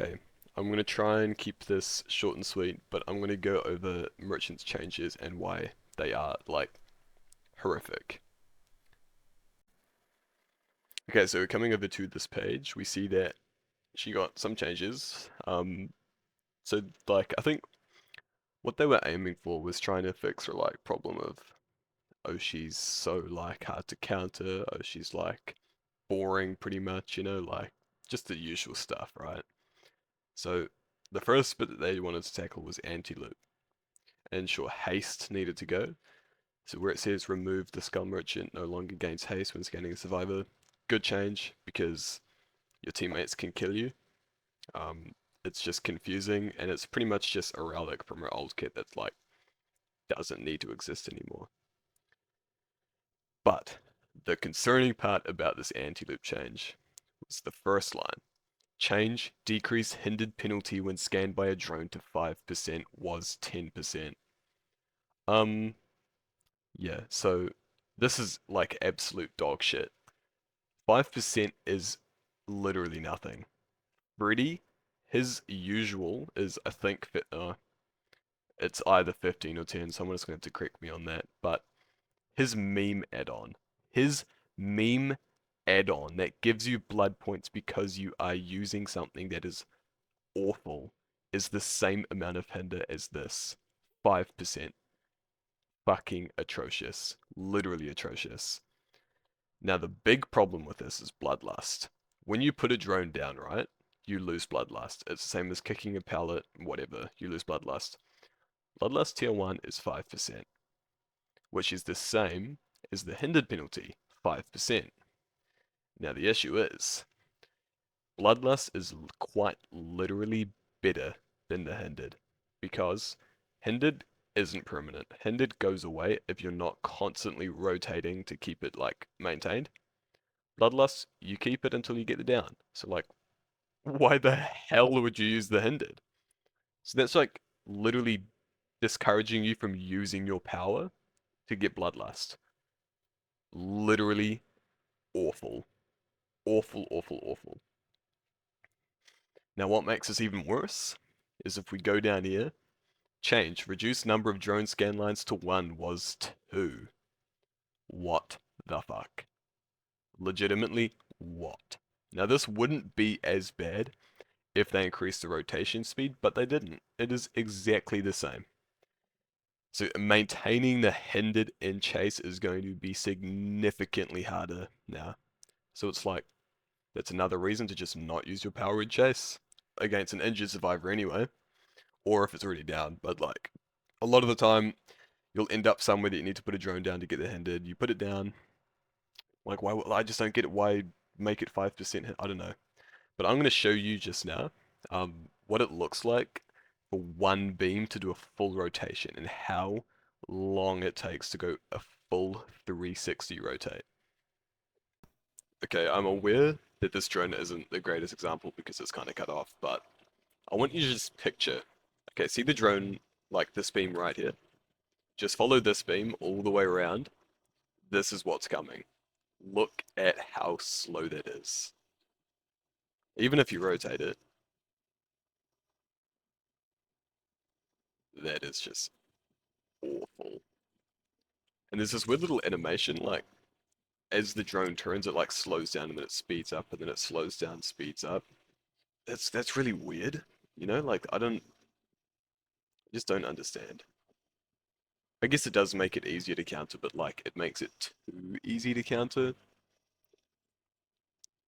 Okay, I'm going to try and keep this short and sweet, but I'm going to go over merchant's changes and why they are, like, horrific. Okay, so coming over to this page, we see that she got some changes. So, like, I think what they were aiming for was trying to fix her, like, problem of, oh, she's so, like, hard to counter, oh, she's, like, boring pretty much, like, just the usual stuff, right? So, the first bit that they wanted to tackle was anti-loop. And sure, haste needed to go. So where it says remove the skull merchant no longer gains haste when scanning a survivor, good change because your teammates can kill you. It's just confusing and it's pretty much just a relic from her old kit that's like doesn't need to exist anymore. But the concerning part about this anti-loop change was the first line. Change decrease hindered penalty when scanned by a drone to 5% was 10%. Um, yeah, so this is like absolute dog shit. 5% is literally nothing. Freddy, his usual is, I think, it's either 15 or 10, someone's going to have to correct me on that, but his meme add-on, his meme add-on that gives you blood points because you are using something that is awful is the same amount of hinder as this. 5%. Fucking atrocious. Literally atrocious. Now, the big problem with this is bloodlust. When you put a drone down, right, you lose bloodlust. It's the same as kicking a pallet, whatever, you lose bloodlust. Bloodlust tier 1 is 5%, which is the same as the hindered penalty, 5%. Now, the issue is, bloodlust is quite literally better than the hindered, because hindered isn't permanent. Hindered goes away if you're not constantly rotating to keep it, like, maintained. Bloodlust, you keep it until you get the down. So, like, why the hell would you use the hindered? So that's like literally discouraging you from using your power to get bloodlust. Literally awful. Awful, awful, awful. Now, what makes this even worse is if we go down here, change, reduce number of drone scan lines to 1 was 2. What the fuck? Legitimately, what? Now, this wouldn't be as bad if they increased the rotation speed, but they didn't. It is exactly the same. So maintaining the hindered in chase is going to be significantly harder now. So it's like, that's another reason to just not use your power in chase against an injured survivor anyway, or if it's already down. But like, a lot of the time, you'll end up somewhere that you need to put a drone down to get the hindered. You put it down, like why? I just don't get it. Why make it 5%? I don't know. But I'm going to show you just now what it looks like for one beam to do a full rotation and how long it takes to go a full 360 rotate. Okay, I'm aware that this drone isn't the greatest example because it's kind of cut off, but I want you to just picture. Okay, see the drone like this beam right here? Just follow this beam all the way around. This is what's coming. Look at how slow that is. Even if you rotate it, that is just awful. And there's this weird little animation, like, as the drone turns, it like slows down and then it speeds up and then it slows down, speeds up. That's really weird, like just don't understand. I guess it does make it easier to counter, but like it makes it too easy to counter.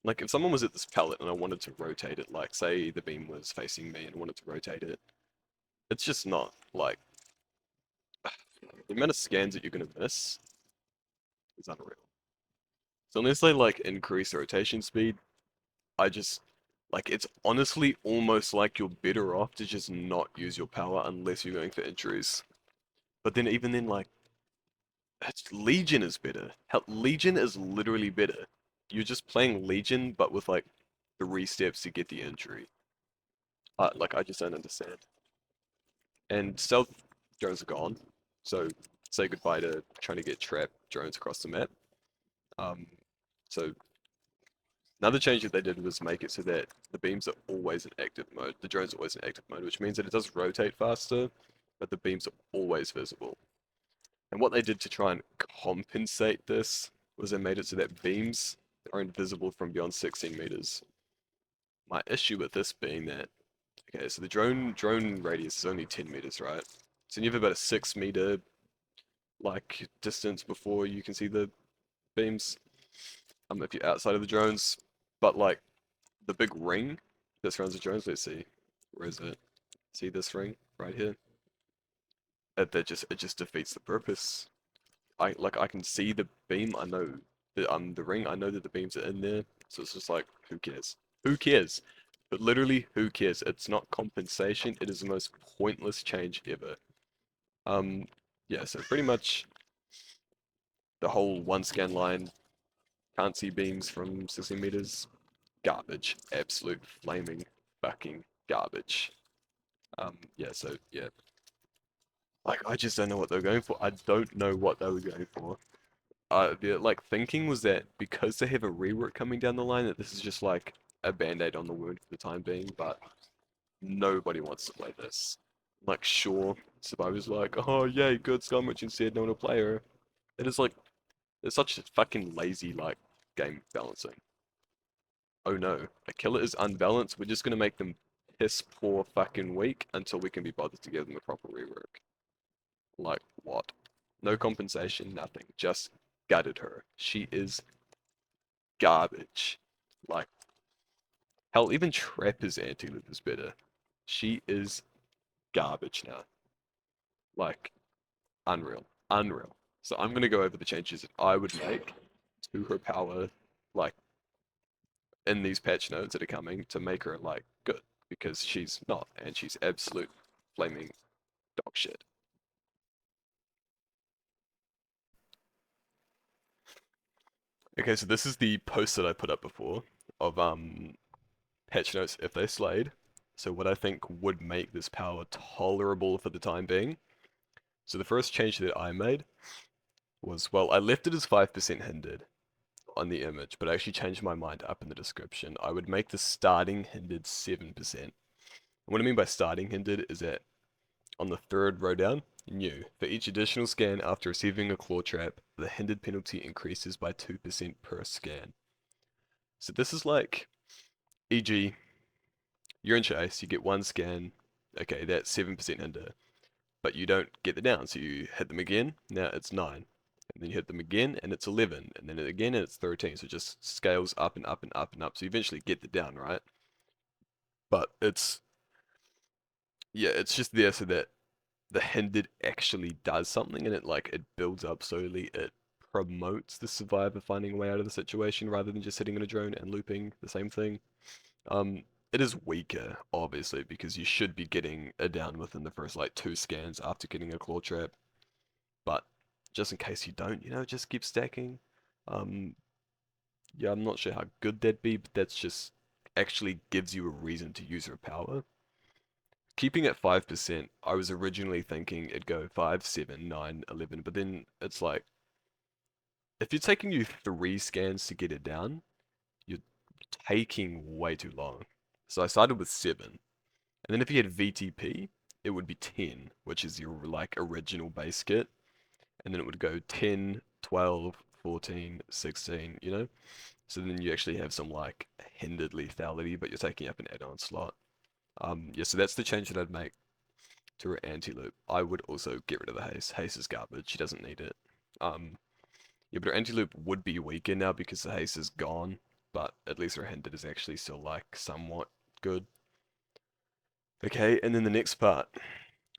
Like if someone was at this pallet and I wanted to rotate it, like say the beam was facing me and I wanted to rotate it, it's just not like the amount of scans that you're gonna miss is unreal. So unless they like increase the rotation speed, I just like it's honestly almost like you're better off to just not use your power unless you're going for injuries. But then even then, like Legion is better. Hell, Legion is literally better. You're just playing Legion, but with like 3 steps to get the injury. Like I just don't understand. And stealth drones are gone, so say goodbye to trying to get trap drones across the map. Um, so Another change that they did was make it so that the beams are always in active mode. The drone's always in active mode, which means that it does rotate faster, but the beams are always visible. And what they did to try and compensate this was they made it so that beams are invisible from beyond 16 meters. My issue with this being that, okay, so the drone radius is only 10 meters, right? So you have about a 6 meter like distance before you can see the beams. If you're outside of the drones, but like the big ring that surrounds the drones, let's see, where is it? See this ring right here? It just defeats the purpose. I can see the beam. I know the ring. I know that the beams are in there. So it's just like who cares? Who cares? But literally, who cares? It's not compensation. It is the most pointless change ever. Um, yeah. So pretty much the whole one scan line can't see beams from 60 meters. Garbage. Absolute flaming fucking garbage. Yeah. So yeah. Like I just don't know what they're going for. I don't know what they were going for. The like thinking was that because they have a rework coming down the line, that this is just like a band-aid on the wound for the time being, but nobody wants to play this. Like, sure, Survivor's like, oh yay, good Sky Merchant said no one will play her. It is like, it's such a fucking lazy like game balancing. Oh no, a killer is unbalanced. We're just gonna make them piss poor fucking weak until we can be bothered to give them a proper rework. Like what? No compensation, nothing. Just gutted her. She is garbage. Like, hell, even Trapper's anti-loop is better. She is garbage now. Like, unreal. Unreal. So I'm gonna go over the changes that I would make to her power, like, in these patch notes that are coming to make her, like, good. Because she's not, and she's absolute flaming dog shit. Okay, so this is the post that I put up before of patch notes if they slayed. So what I think would make this power tolerable for the time being. So the first change that I made was, well, I left it as 5% hindered on the image, but I actually changed my mind up in the description. I would make the starting hindered 7%. And what I mean by starting hindered is that on the third row down, new. For each additional scan after receiving a claw trap, the hindered penalty increases by 2% per scan. So this is like, e.g., you're in chase, you get one scan, okay, that's 7% hinder, but you don't get the down, so you hit them again, now it's 9. And then you hit them again, and it's 11, and then again, and it's 13, so it just scales up and up and up and up, so you eventually get the down, right? But it's, yeah, it's just there so that the hindered actually does something, and it builds up slowly, it promotes the survivor finding a way out of the situation rather than just sitting in a drone and looping the same thing. Um, it is weaker, obviously, because you should be getting a down within the first like 2 scans after getting a claw trap. But just in case you don't, just keep stacking. Um, yeah, I'm not sure how good that'd be, but that's just actually gives you a reason to use her power. Keeping at 5%, I was originally thinking it'd go 5, 7, 9, 11, but then it's like, if you're taking you 3 scans to get it down, you're taking way too long. So I started with 7. And then if you had VTP, it would be 10, which is your like original base kit. And then it would go 10, 12, 14, 16, you know? So then you actually have some like hindered lethality, but you're taking up an add-on slot. Yeah, so that's the change that I'd make to her anti-loop. I would also get rid of the haste. Haste is garbage. She doesn't need it. Yeah, but her anti-loop would be weaker now because the haste is gone, but at least her hindered is actually still like somewhat good. Okay, and then the next part.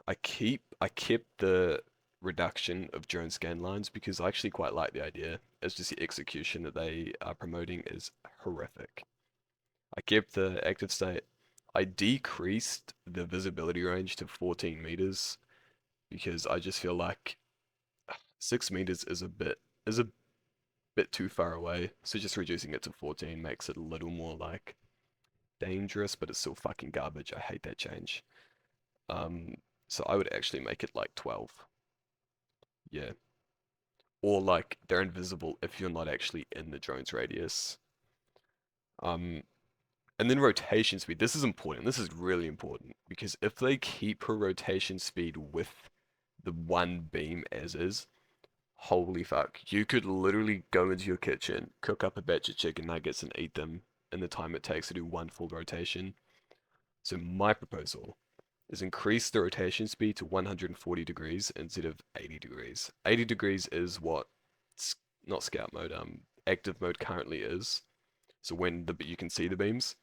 I kept the reduction of drone scan lines because I actually quite like the idea. It's just the execution that they are promoting is horrific. I kept the active state. I decreased the visibility range to 14 meters because I just feel like 6 meters is a bit too far away. So just reducing it to 14 makes it a little more like dangerous, but it's still fucking garbage. I hate that change. Um, so I would actually make it like 12. Yeah. Or like they're invisible if you're not actually in the drone's radius. Um, and then rotation speed. This is important. This is really important because if they keep her rotation speed with the one beam as is, holy fuck. You could literally go into your kitchen, cook up a batch of chicken nuggets and eat them in the time it takes to do one full rotation. So my proposal is increase the rotation speed to 140 degrees instead of 80 degrees. 80 degrees is what, not scout mode, active mode currently is. So when you can see the beams,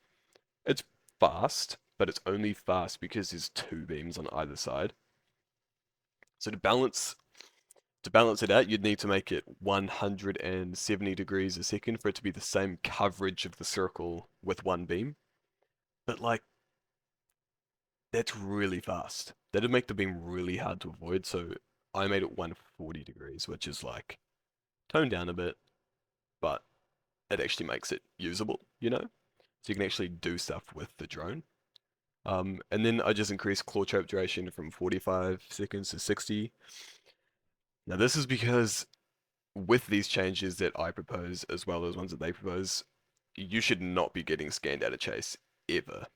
it's fast, but it's only fast because there's two beams on either side. So to balance it out, you'd need to make it 170 degrees a second for it to be the same coverage of the circle with one beam. But like, that's really fast. That'd make the beam really hard to avoid, so I made it 140 degrees, which is like toned down a bit, but it actually makes it usable, you know? So you can actually do stuff with the drone. And then I just increased claw trap duration from 45 seconds to 60. Now this is because with these changes that I propose, as well as ones that they propose, you should not be getting scanned out of chase ever.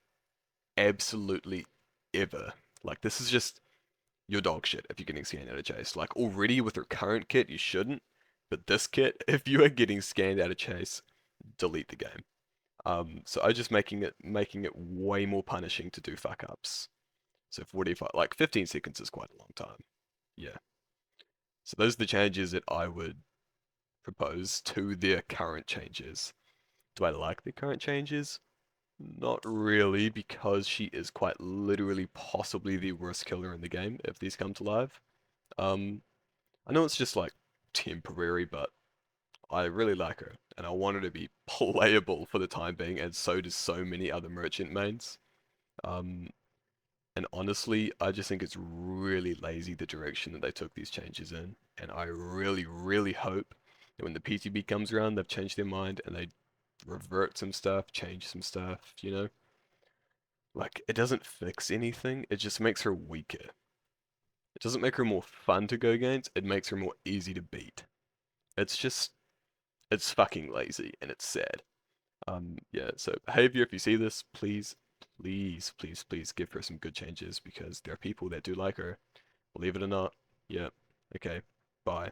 Absolutely ever. Like, this is just your dog shit if you're getting scanned out of chase. Like, already with your current kit, you shouldn't. But this kit, if you are getting scanned out of chase, delete the game. So I just making it way more punishing to do fuck ups. So 45, like 15 seconds is quite a long time. Yeah. So those are the changes that I would propose to their current changes. Do I like the current changes? Not really, because she is quite literally possibly the worst killer in the game if these come to life. Um, I know it's just like temporary, but I really like her, and I want her to be playable for the time being, and so does so many other merchant mains. Um, and honestly, I just think it's really lazy the direction that they took these changes in, and I really, really hope that when the PTB comes around, they've changed their mind and they revert some stuff, change some stuff, you know? Like, it doesn't fix anything, it just makes her weaker. It doesn't make her more fun to go against, it makes her more easy to beat. It's just, it's fucking lazy and it's sad. Yeah, so behavior, if you see this, please, please, please, please give her some good changes because there are people that do like her. Believe it or not. Yeah. Okay. Bye.